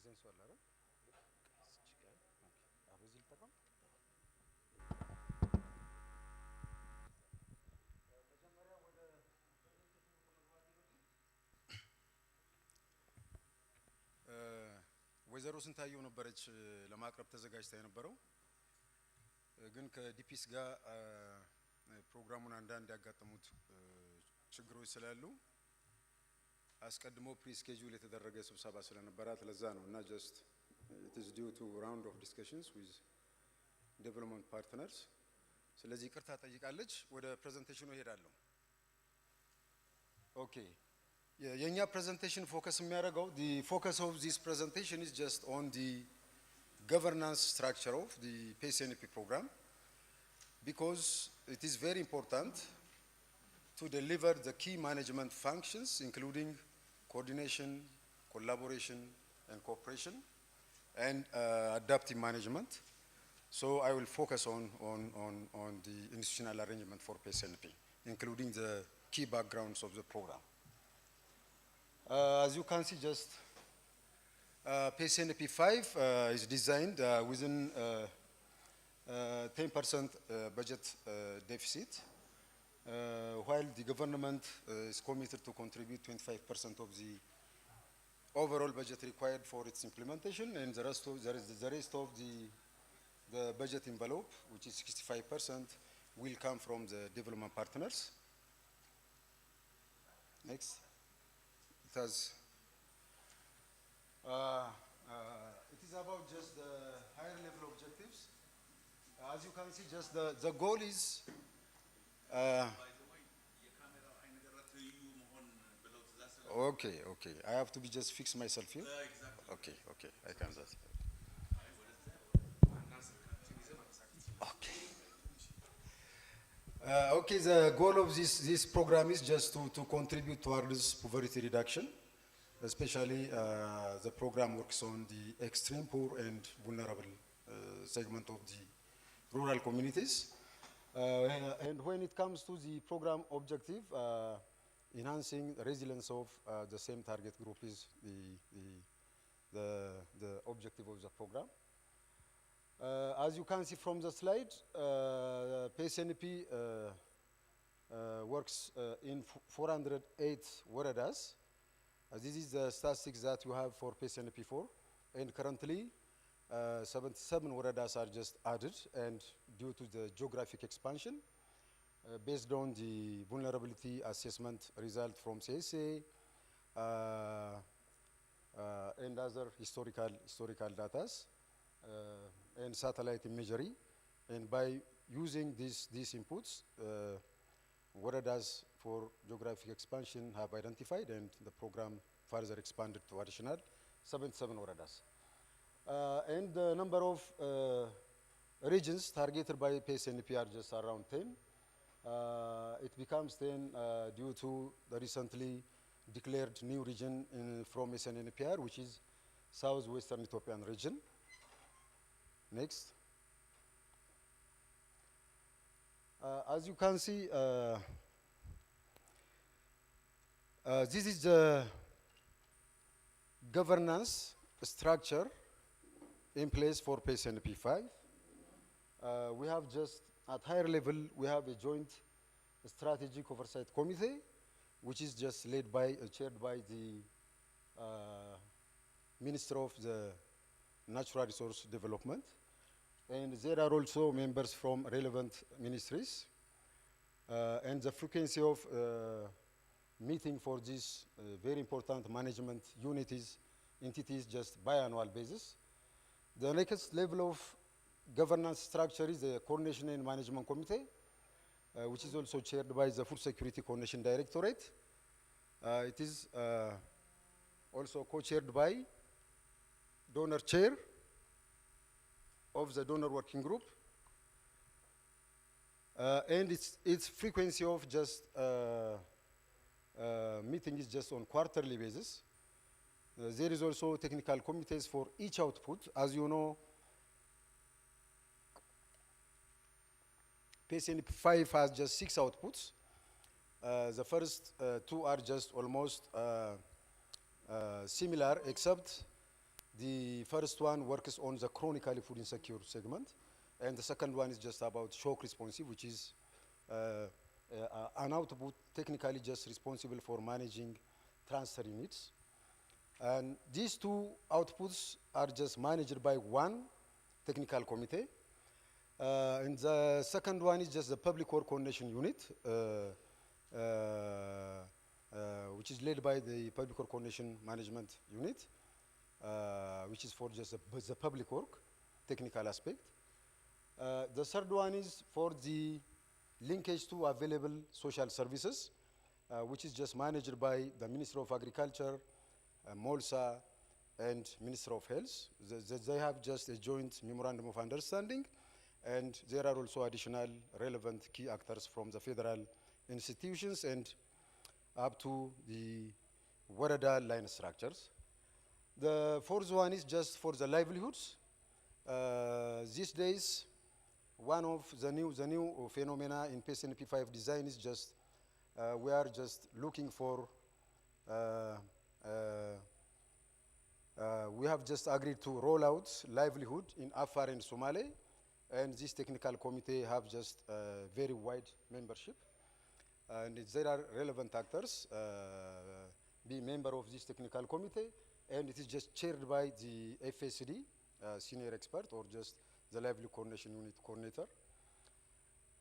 ፕሬዘንሱ አለ አይደል? በዚህ ልጠቀም። ወይዘሮ ስንታየው ነበረች ለማቅረብ ተዘጋጅታ የነበረው ግን ከዲፒስ ጋር ፕሮግራሙን አንዳንድ ያጋጠሙት ችግሮች ስላሉ አስቀድሞ ፕሪ ስኬጁል የተደረገ ስብሰባ ስለነበራት ለዛ ነው እና ጀስት it is due to round of discussions with development partners ስለዚህ ይቅርታ ጠይቃለች። ወደ ፕሬዘንቴሽኑ እሄዳለሁ። ኦኬ የኛ ፕሬዘንቴሽን ፎከስ የሚያደርገው the focus of this presentation is just on the governance structure of the PNSP program because it is very important to deliver the key management functions including coordination, collaboration and cooperation and adaptive management. So I will focus on the institutional arrangement for PNSP, including the key backgrounds of the program. As you can see, just PNSP 5 is designed within 10% budget deficit, while the government is committed to contribute 25% of the overall budget required for its implementation, and the rest of the budget envelope, which is 65%, will come from the development partners. Next. It is about just the higher level objectives. As you can see, just the goal is. Okay. I have to be just fix myself here. Exactly. Okay. I can just. Okay, the goal of this program is just to contribute towards poverty reduction. Especially the program works on the extreme poor and vulnerable segment of the rural communities. And when it comes to the program objective, enhancing resilience of the same target group is the objective of the program. As you can see from the slide, PNSP works in 408 waradas. This is the statistics that you have for PNSP 4, and currently 77 waradas are just added, and due to the geographic expansion, based on the vulnerability assessment result from CSA and other historical data and satellite imagery, and by using these inputs, waradas for geographic expansion have identified, and the program further expanded to additional 77 waradas. And the number of regions targeted by PNSP are just around 10. It becomes 10 due to the recently declared new region from SNNPR, which is Southwestern Ethiopian region. Next. As you can see, this is the governance structure in place for PNSP 5. We have just at higher level, we have a joint strategic oversight committee, which is just led by, chaired by the Minister of the Natural Resource Development. And there are also members from relevant ministries. And the frequency of meeting for this very important management entities just biannual basis. The next level of governance structure is the Coordination and Management Committee, which is also chaired by the Food Security Coordination Directorate. It is also co-chaired by donor chair of the donor working group, and its frequency of just meeting is just on quarterly basis. There is also technical committees for each output. As you know, PNSP 5 has just 6 outputs. The first 2 are just almost similar, except The first one works on the chronically food insecure segment, and the second one is just about shock responsive, which is an output technically just responsible for managing transfer units. And these two outputs are just managed by one technical committee. And the second one is just the public work coordination unit, which is led by the public work coordination management unit, which is for just the public work technical aspect. The third one is for the linkage to available social services, which is just managed by the Ministry of Agriculture, MOLSA, and Ministry of Health. They have just a joint memorandum of understanding, and there are also additional relevant key actors from the federal institutions and up to the Warada line structures. The fourth one is just for the livelihoods. These days, one of the new phenomena in PNSP 5 design is just we are just looking for we have just agreed to roll out livelihood in Afar and Somali, and this technical committee have just very wide membership, and there are relevant actors be member of this technical committee, and it is just chaired by the FSD senior expert or just the livelihood coordination unit coordinator.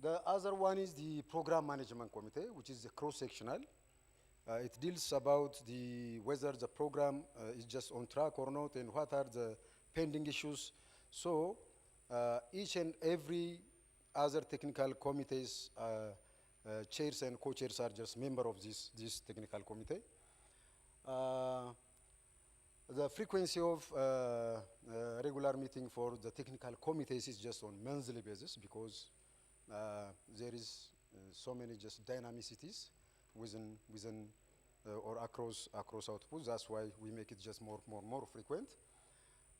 The other one is the program management committee, which is cross-sectional. It deals about whether the program is just on track or not, and what are the pending issues. So each and every other technical committees, chairs and co-chairs are just member of this technical committee. The frequency of regular meeting for the technical committees is just on monthly basis, because there is so many just dynamicities within or across outputs. That's why we make it just more frequent.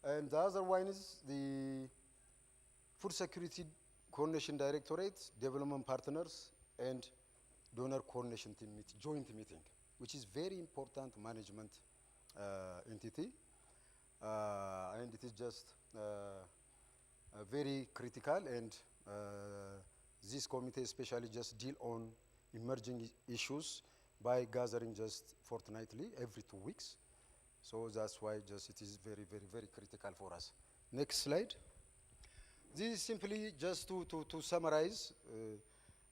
And the other one is the Food Security Coordination Directorate, Development Partners, and Donor Coordination Team joint meeting, which is very important management entity, and it is just very critical, and this committee especially just deal on emerging issues by gathering just fortnightly, every 2 weeks. So that's why just it is very critical for us. Next slide. This is simply just to summarize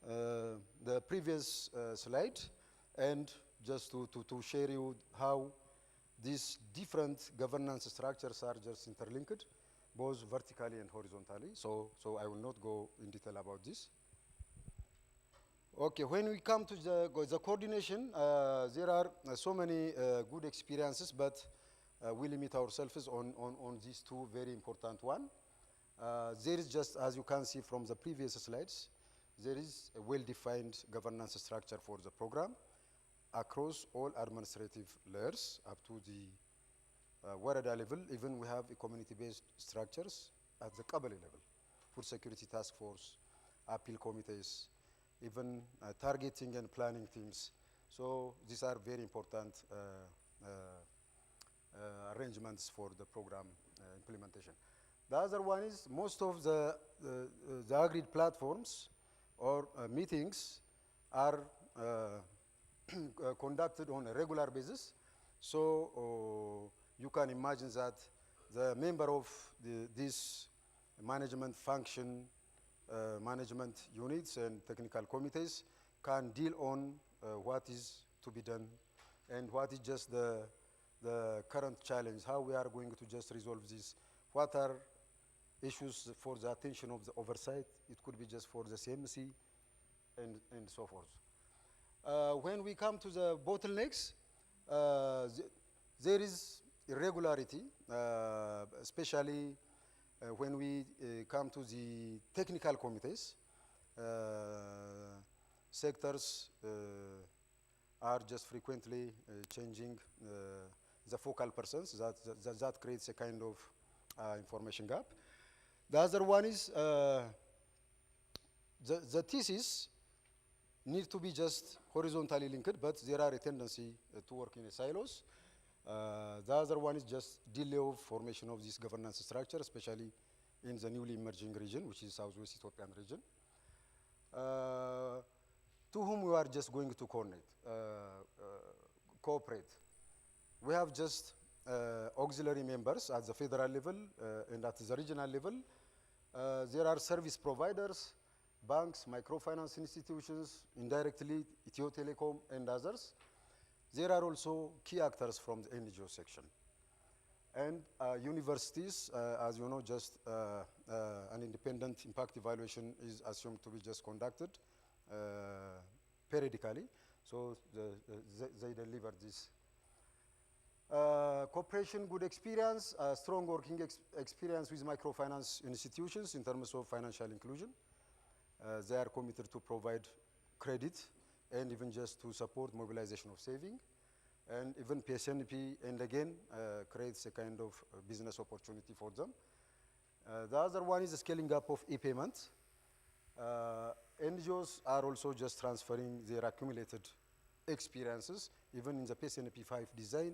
the previous slide, and just to share you how these different governance structures are just interlinked, both vertically and horizontally. So I will not go in detail about this. Okay, when we come to the coordination, there are so many good experiences, but we limit ourselves on these two very important ones. There is just, as you can see from the previous slides, there is a well-defined governance structure for the program across all administrative layers up to the Warada level. Even we have a community-based structures at the Kabali level, Food Security Task Force, appeal committees, even targeting and planning teams. So these are very important arrangements for the program implementation. The other one is most of the agreed platforms or meetings are conducted on a regular basis. So you can imagine that the member of this management function, management units and technical committees can deal on what is to be done and what is just the current challenge, how we are going to just resolve this, what are issues for the attention of the oversight. It could be just for the CMC and so forth. When we come to the bottlenecks, there is irregularity, especially when we come to the technical committees. Sectors are just frequently changing the focal persons. That creates a kind of information gap. The other one is the thesis need to be just horizontally linked, but there are a tendency to work in silos. The other one is just delay of formation of this governance structure, especially in the newly emerging region, which is Southwest Ethiopian region, to whom we are just going to cooperate. We have just auxiliary members at the federal level and at the regional level. There are service providers, banks, microfinance institutions, indirectly Ethio Telecom and others. There are also key actors from the NGO section. And universities, as you know, just an independent impact evaluation is assumed to be just conducted periodically. So they deliver this. Cooperation, good experience, strong working experience with microfinance institutions in terms of financial inclusion. They are committed to provide credit and even just to support mobilization of saving. And even PNSP, and again, creates a kind of business opportunity for them. The other one is the scaling up of e-payments. NGOs are also just transferring their accumulated experiences. Even in the PNSP 5 design,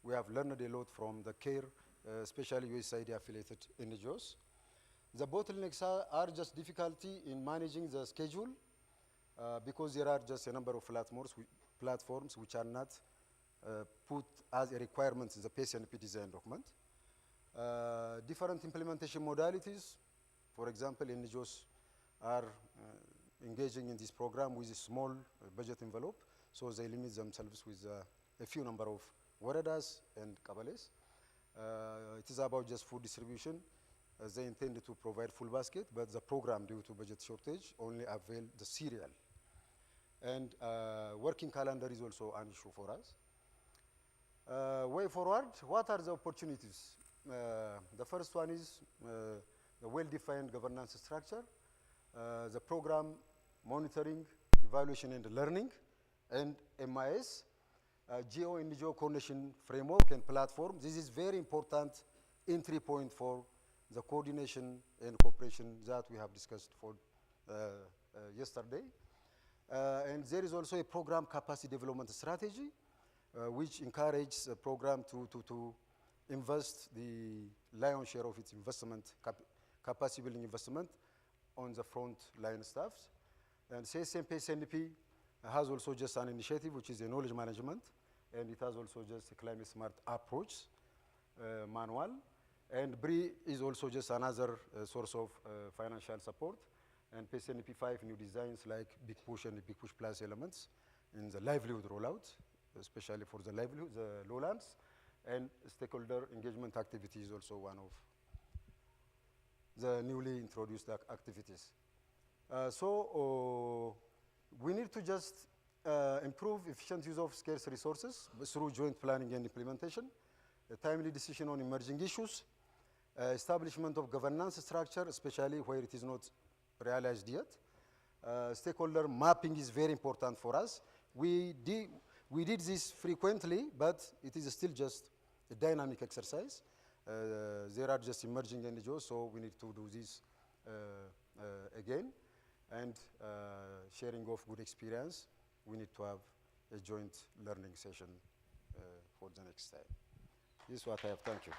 we have learned a lot from the CARE, especially USAID affiliated NGOs. The bottlenecks are just difficulty in managing the schedule because there are just a number of platforms which are not put as a requirement in the PNSP design document. Different implementation modalities. For example, NGOs are engaging in this program with a small budget envelope, so they limit themselves with a few number of waradas and kabales. It is about just food distribution. They intended to provide full basket, but the program, due to budget shortage, only avail the cereal. And working calendar is also an issue for us. Way forward, what are the opportunities? The first one is the well-defined governance structure, the program monitoring, evaluation and learning, and MIS, GO and NGO coordination framework and platform. This is very important entry point for the coordination and cooperation that we have discussed for yesterday. And there is also a program capacity development strategy, which encourages the program to invest the lion's share of its investment, capacity building investment on the front line staffs. And CSMP has also just an initiative, which is a knowledge management, and it has also just a climate smart approach manual. And BRI is also just another source of financial support. And PNSP 5 new designs like Big Push and the Big Push Plus elements in the livelihood rollout, especially for the livelihood, the lowlands, and stakeholder engagement activity is also one of the newly introduced activities. So we need to just improve efficient use of scarce resources through joint planning and implementation, a timely decision on emerging issues, establishment of governance structure, especially where it is not realized yet. Stakeholder mapping is very important for us. We did this frequently, but it is still just a dynamic exercise. There are just emerging NGOs, so we need to do this again. And sharing of good experience, we need to have a joint learning session for the next time. This is what I have. Thank you.